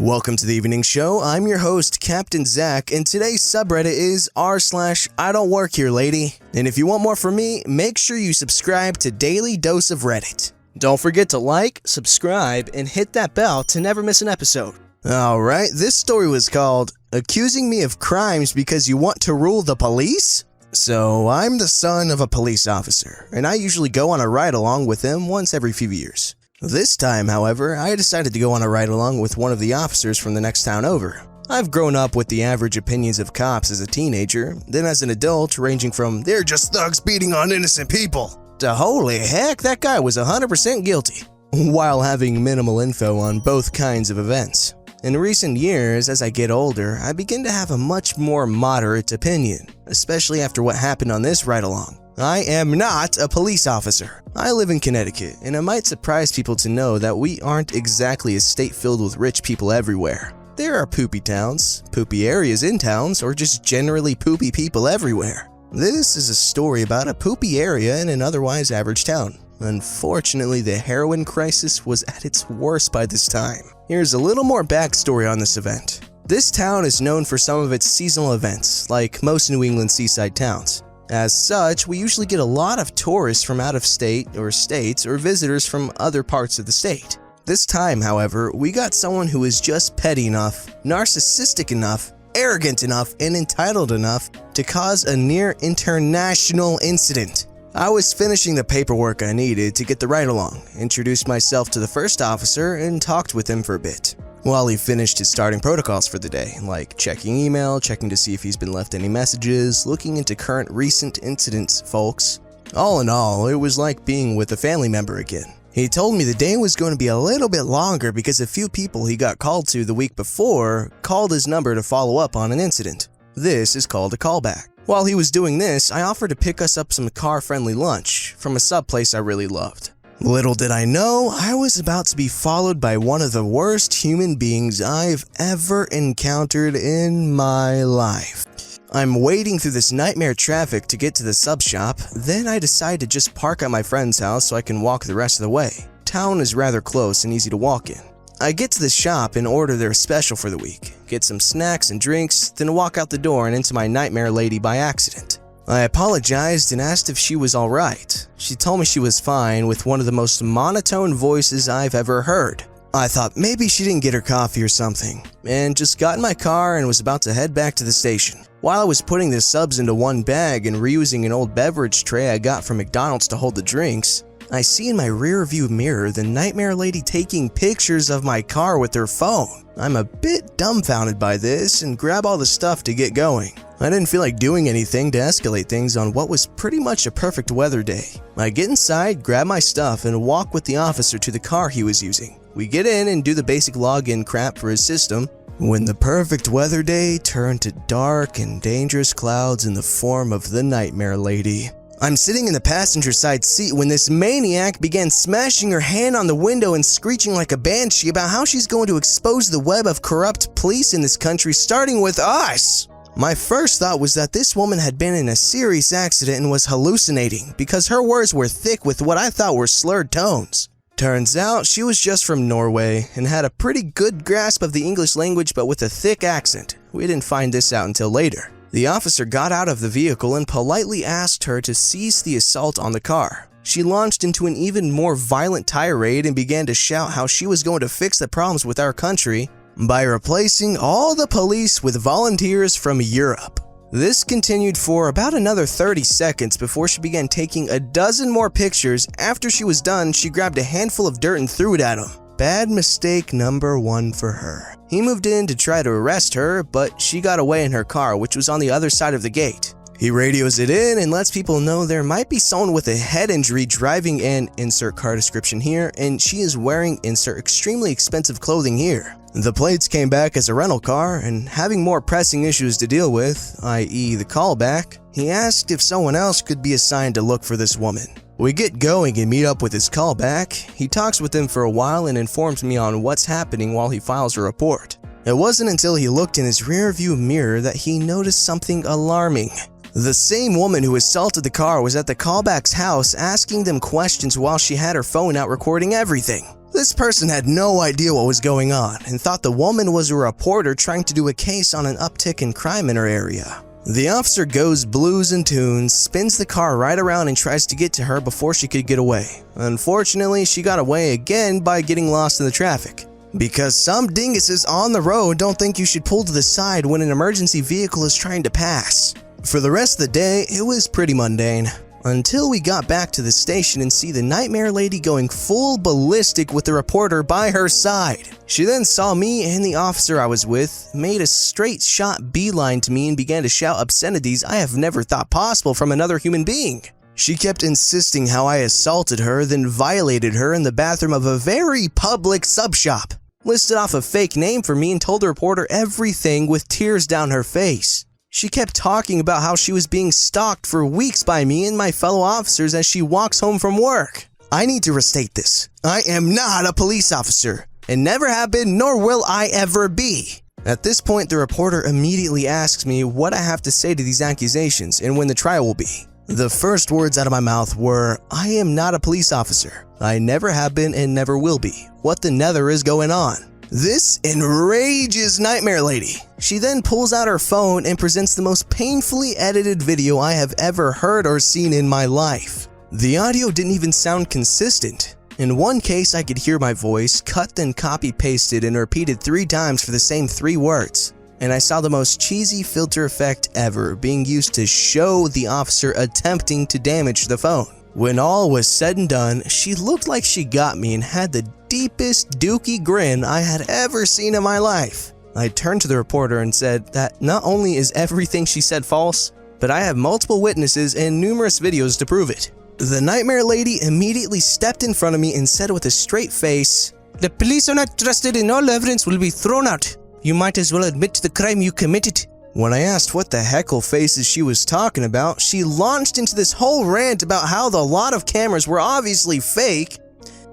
Welcome to the evening show. I'm your host, Captain Zach, and today's subreddit is r/IDontWorkHereLady. And if you want more from me, make sure you subscribe to Daily Dose of Reddit. Don't forget to like, subscribe, and hit that bell to never miss an episode. Alright, this story was called, Accusing Me of Crimes Because You Want to Rule the Police? So, I'm the son of a police officer, and I usually go on a ride-along with him once every few years. This time, however, I decided to go on a ride-along with one of the officers from the next town over. I've grown up with the average opinions of cops as a teenager, then as an adult, ranging from, they're just thugs beating on innocent people, to holy heck, that guy was 100% guilty, while having minimal info on both kinds of events. In recent years, as I get older, I begin to have a much more moderate opinion, especially after what happened on this ride-along. I am not a police officer. I live in Connecticut, and it might surprise people to know that we aren't exactly a state filled with rich people everywhere. There are poopy towns, poopy areas in towns, or just generally poopy people everywhere. This is a story about a poopy area in an otherwise average town. Unfortunately, the heroin crisis was at its worst by this time. Here's a little more backstory on this event. This town is known for some of its seasonal events, like most New England seaside towns. As such, we usually get a lot of tourists from out of state or states or visitors from other parts of the state. This time, however, we got someone who is just petty enough, narcissistic enough, arrogant enough, and entitled enough to cause a near international incident. I was finishing the paperwork I needed to get the ride-along, introduced myself to the first officer, and talked with him for a bit. While he finished his starting protocols for the day, like checking email, checking to see if he's been left any messages, looking into current recent incidents, folks. All in all, it was like being with a family member again. He told me the day was going to be a little bit longer because a few people he got called to the week before called his number to follow up on an incident. This is called a callback. While he was doing this, I offered to pick us up some car-friendly lunch from a sub place I really loved. Little did I know, I was about to be followed by one of the worst human beings I've ever encountered in my life. I'm wading through this nightmare traffic to get to the sub shop, then I decide to just park at my friend's house so I can walk the rest of the way. Town is rather close and easy to walk in. I get to the shop and order their special for the week, get some snacks and drinks, then walk out the door and into my nightmare lady by accident. I apologized and asked if she was alright. She told me she was fine with one of the most monotone voices I've ever heard. I thought maybe she didn't get her coffee or something, and just got in my car and was about to head back to the station. While I was putting the subs into one bag and reusing an old beverage tray I got from McDonald's to hold the drinks, I see in my rear view mirror the nightmare lady taking pictures of my car with her phone. I'm a bit dumbfounded by this and grab all the stuff to get going. I didn't feel like doing anything to escalate things on what was pretty much a perfect weather day. I get inside, grab my stuff, and walk with the officer to the car he was using. We get in and do the basic login crap for his system, when the perfect weather day turned to dark and dangerous clouds in the form of the nightmare lady. I'm sitting in the passenger side seat when this maniac began smashing her hand on the window and screeching like a banshee about how she's going to expose the web of corrupt police in this country, starting with us. My first thought was that this woman had been in a serious accident and was hallucinating because her words were thick with what I thought were slurred tones. Turns out she was just from Norway and had a pretty good grasp of the English language but with a thick accent. We didn't find this out until later. The officer got out of the vehicle and politely asked her to cease the assault on the car. She launched into an even more violent tirade and began to shout how she was going to fix the problems with our country by replacing all the police with volunteers from Europe. This continued for about another 30 seconds before she began taking a dozen more pictures. After she was done, she grabbed a handful of dirt and threw it at him. Bad mistake number one for her. He moved in to try to arrest her, but she got away in her car, which was on the other side of the gate. He radios it in and lets people know there might be someone with a head injury driving an insert car description here, and she is wearing insert extremely expensive clothing here. The plates came back as a rental car, and having more pressing issues to deal with, i.e. the callback, he asked if someone else could be assigned to look for this woman. We get going and meet up with his callback. He talks with him for a while and informs me on what's happening while he files a report. It wasn't until he looked in his rearview mirror that he noticed something alarming. The same woman who assaulted the car was at the callback's house asking them questions while she had her phone out recording everything. This person had no idea what was going on and thought the woman was a reporter trying to do a case on an uptick in crime in her area. The officer goes blues and tunes, spins the car right around and tries to get to her before she could get away. Unfortunately, she got away again by getting lost in the traffic. Because some dinguses on the road don't think you should pull to the side when an emergency vehicle is trying to pass. For the rest of the day, it was pretty mundane. Until we got back to the station and see the Nightmare Lady going full ballistic with the reporter by her side. She then saw me and the officer I was with, made a straight shot beeline to me and began to shout obscenities I have never thought possible from another human being. She kept insisting how I assaulted her, then violated her in the bathroom of a very public sub shop. Listed off a fake name for me and told the reporter everything with tears down her face. She kept talking about how she was being stalked for weeks by me and my fellow officers as she walks home from work. I need to restate this. I am not a police officer, and never have been nor will I ever be. At this point, the reporter immediately asks me what I have to say to these accusations and when the trial will be. The first words out of my mouth were, I am not a police officer. I never have been and never will be. What the nether is going on? This enrages Nightmare Lady. She then pulls out her phone and presents the most painfully edited video I have ever heard or seen in my life. The audio didn't even sound consistent. In one case, I could hear my voice cut then copy-pasted and repeated 3 times for the same 3 words. And I saw the most cheesy filter effect ever being used to show the officer attempting to damage the phone. When all was said and done, she looked like she got me and had the deepest dookie grin I had ever seen in my life. I turned to the reporter and said that not only is everything she said false, but I have multiple witnesses and numerous videos to prove it. The Nightmare Lady immediately stepped in front of me and said with a straight face, "The police are not trusted and all evidence will be thrown out. You might as well admit to the crime you committed." When I asked what the heckle faces she was talking about, she launched into this whole rant about how the lot of cameras were obviously fake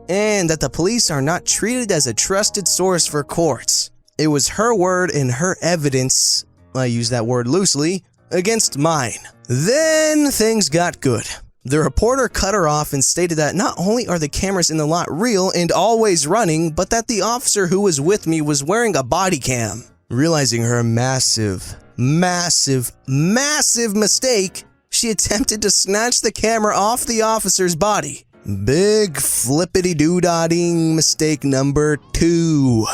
and that the police are not treated as a trusted source for courts. It was her word and her evidence, I use that word loosely, against mine. Then things got good. The reporter cut her off and stated that not only are the cameras in the lot real and always running, but that the officer who was with me was wearing a body cam. Realizing her massive mistake, she attempted to snatch the camera off the officer's body. Big flippity-doo-dotting mistake number 2.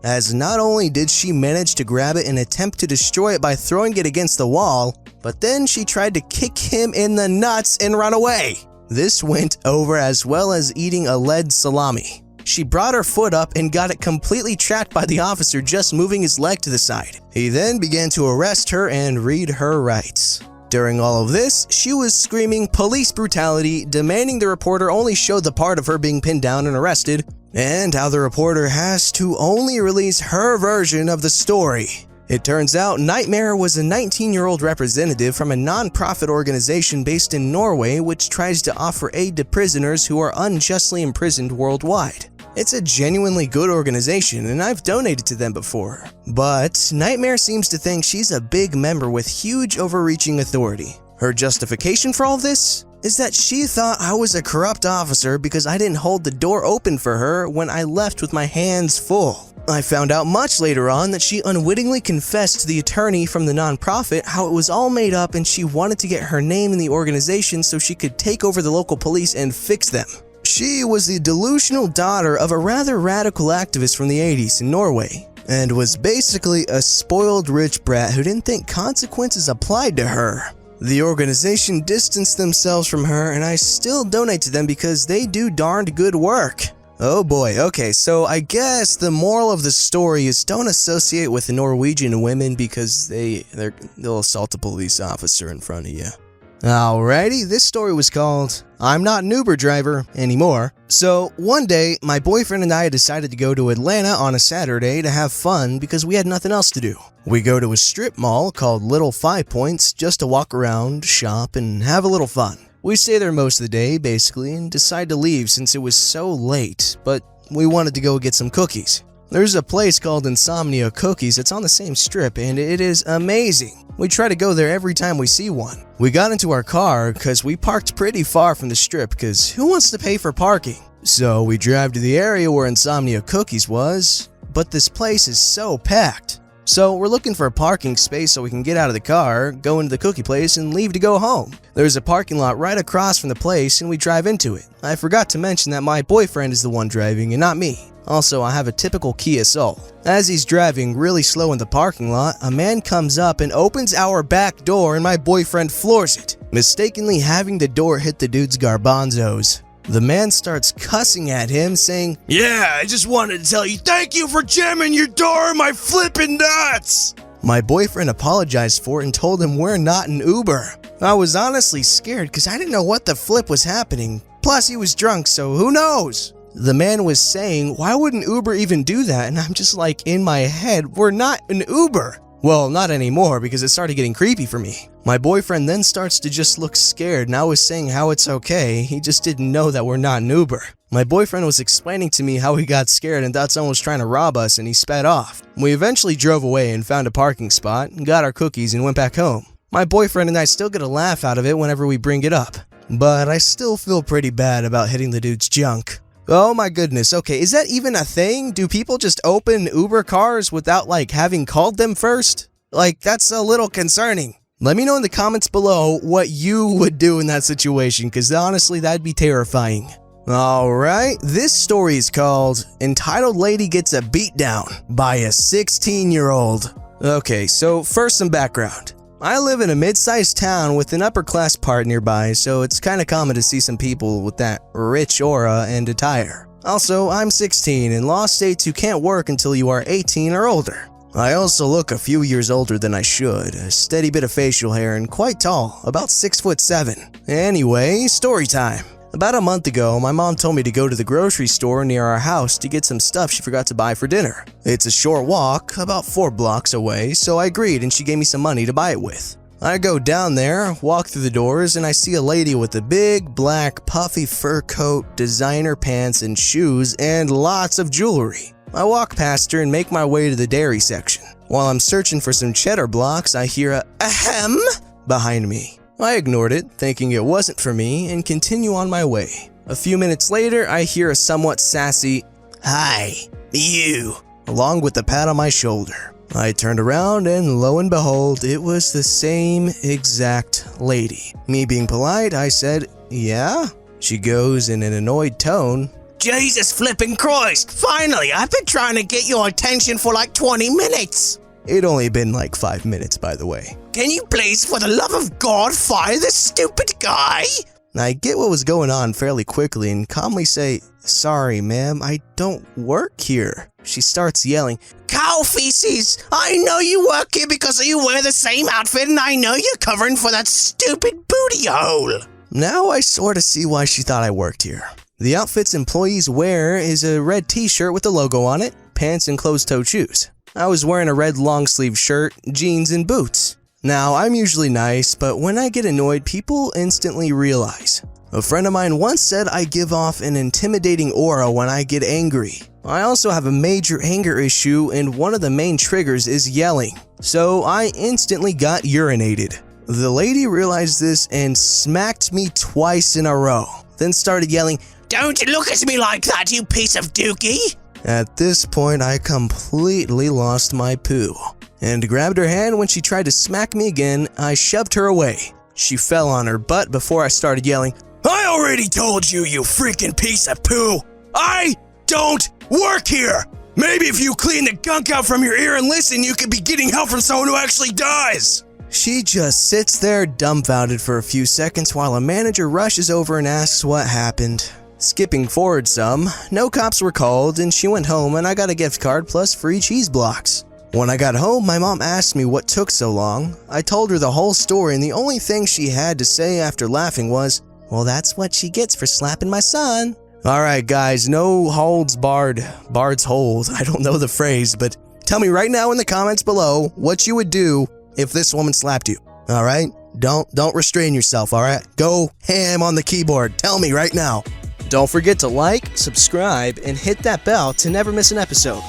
As not only did she manage to grab it and attempt to destroy it by throwing it against the wall, but then she tried to kick him in the nuts and run away. This went over as well as eating a lead salami. She brought her foot up and got it completely trapped by the officer just moving his leg to the side. He then began to arrest her and read her rights. During all of this, she was screaming police brutality, demanding the reporter only show the part of her being pinned down and arrested, and how the reporter has to only release her version of the story. It turns out Nightmare was a 19-year-old representative from a non-profit organization based in Norway which tries to offer aid to prisoners who are unjustly imprisoned worldwide. It's a genuinely good organization and I've donated to them before. But Nightmare seems to think she's a big member with huge overreaching authority. Her justification for all this is that she thought I was a corrupt officer because I didn't hold the door open for her when I left with my hands full. I found out much later on that she unwittingly confessed to the attorney from the nonprofit how it was all made up and she wanted to get her name in the organization so she could take over the local police and fix them. She was the delusional daughter of a rather radical activist from the 80s in Norway and was basically a spoiled rich brat who didn't think consequences applied to her. The organization distanced themselves from her and I still donate to them because they do darned good work. Oh boy, okay, so I guess the moral of the story is don't associate with Norwegian women because they'll assault a police officer in front of you. Alrighty, this story was called I'm Not an Uber Driver Anymore. So one day, my boyfriend and I decided to go to Atlanta on a Saturday to have fun because we had nothing else to do. We go to a strip mall called Little 5 Points just to walk around, shop, and have a little fun. We stay there most of the day, basically, and decide to leave since it was so late, but we wanted to go get some cookies. There's a place called Insomnia Cookies that's on the same strip, and it is amazing. We try to go there every time we see one. We got into our car because we parked pretty far from the strip because who wants to pay for parking? So we drive to the area where Insomnia Cookies was, but this place is so packed. So we're looking for a parking space so we can get out of the car, go into the cookie place, and leave to go home. There's a parking lot right across from the place and we drive into it. I forgot to mention that my boyfriend is the one driving and not me. Also, I have a typical Kia Soul. As he's driving really slow in the parking lot, a man comes up and opens our back door and my boyfriend floors it, mistakenly having the door hit the dude's garbanzos. The man starts cussing at him, saying, "Yeah, I just wanted to tell you thank you for jamming your door, my flippin' nuts!" My boyfriend apologized for it and told him we're not an Uber. I was honestly scared because I didn't know what the flip was happening. Plus, he was drunk, so who knows? The man was saying, why wouldn't Uber even do that? And I'm just like, in my head, we're not an Uber. Well, not anymore because it started getting creepy for me. My boyfriend then starts to just look scared and I was saying how it's okay, he just didn't know that we're not an Uber. My boyfriend was explaining to me how he got scared and thought someone was trying to rob us and he sped off. We eventually drove away and found a parking spot, got our cookies and went back home. My boyfriend and I still get a laugh out of it whenever we bring it up. But I still feel pretty bad about hitting the dude's junk. Oh my goodness, okay, is that even a thing? Do people just open Uber cars without having called them first? That's a little concerning. Let me know in the comments below what you would do in that situation, because honestly, that'd be terrifying. Alright, this story is called Entitled Lady Gets a Beatdown by a 16-year-old. Okay, so first some background. I live in a mid-sized town with an upper-class part nearby, so it's kinda common to see some people with that rich aura and attire. Also, I'm 16, and law states you can't work until you are 18 or older. I also look a few years older than I should, a steady bit of facial hair and quite tall, about 6'7". Anyway, story time. About a month ago, my mom told me to go to the grocery store near our house to get some stuff she forgot to buy for dinner. It's a short walk, about 4 blocks away, so I agreed and she gave me some money to buy it with. I go down there, walk through the doors, and I see a lady with a big, black, puffy fur coat, designer pants and shoes, and lots of jewelry. I walk past her and make my way to the dairy section. While I'm searching for some cheddar blocks, I hear a ahem behind me. I ignored it, thinking it wasn't for me, and continue on my way. A few minutes later, I hear a somewhat sassy, "Hi, you," along with a pat on my shoulder. I turned around and lo and behold, it was the same exact lady. Me being polite, I said, "Yeah?" She goes in an annoyed tone, "Jesus flipping Christ, finally, I've been trying to get your attention for 20 minutes. It'd only been 5 minutes, by the way. "Can you please, for the love of God, fire this stupid guy?" I get what was going on fairly quickly and calmly say, "Sorry, ma'am, I don't work here." She starts yelling, "Cow feces! I know you work here because you wear the same outfit and I know you're covering for that stupid booty hole." Now I sort of see why she thought I worked here. The outfits employees wear is a red t-shirt with a logo on it, pants and closed-toed shoes. I was wearing a red long-sleeve shirt, jeans, and boots. Now, I'm usually nice, but when I get annoyed, people instantly realize. A friend of mine once said I give off an intimidating aura when I get angry. I also have a major anger issue, and one of the main triggers is yelling. So I instantly got urinated. The lady realized this and smacked me twice in a row, then started yelling, "Don't look at me like that, you piece of dookie!" At this point, I completely lost my poo, and grabbed her hand when she tried to smack me again. I shoved her away. She fell on her butt before I started yelling, "I already told you, you freaking piece of poo! I don't work here! Maybe if you clean the gunk out from your ear and listen, you could be getting help from someone who actually does!" She just sits there dumbfounded for a few seconds while a manager rushes over and asks what happened. Skipping forward some, no cops were called and she went home and I got a gift card plus free cheese blocks. When I got home, my mom asked me what took so long. I told her the whole story and the only thing she had to say after laughing was, "Well, that's what she gets for slapping my son." Alright guys, no holds barred. Bard's hold. I don't know the phrase, but tell me right now in the comments below what you would do if this woman slapped you. Alright? Don't restrain yourself, alright? Go ham on the keyboard. Tell me right now. Don't forget to like, subscribe, and hit that bell to never miss an episode.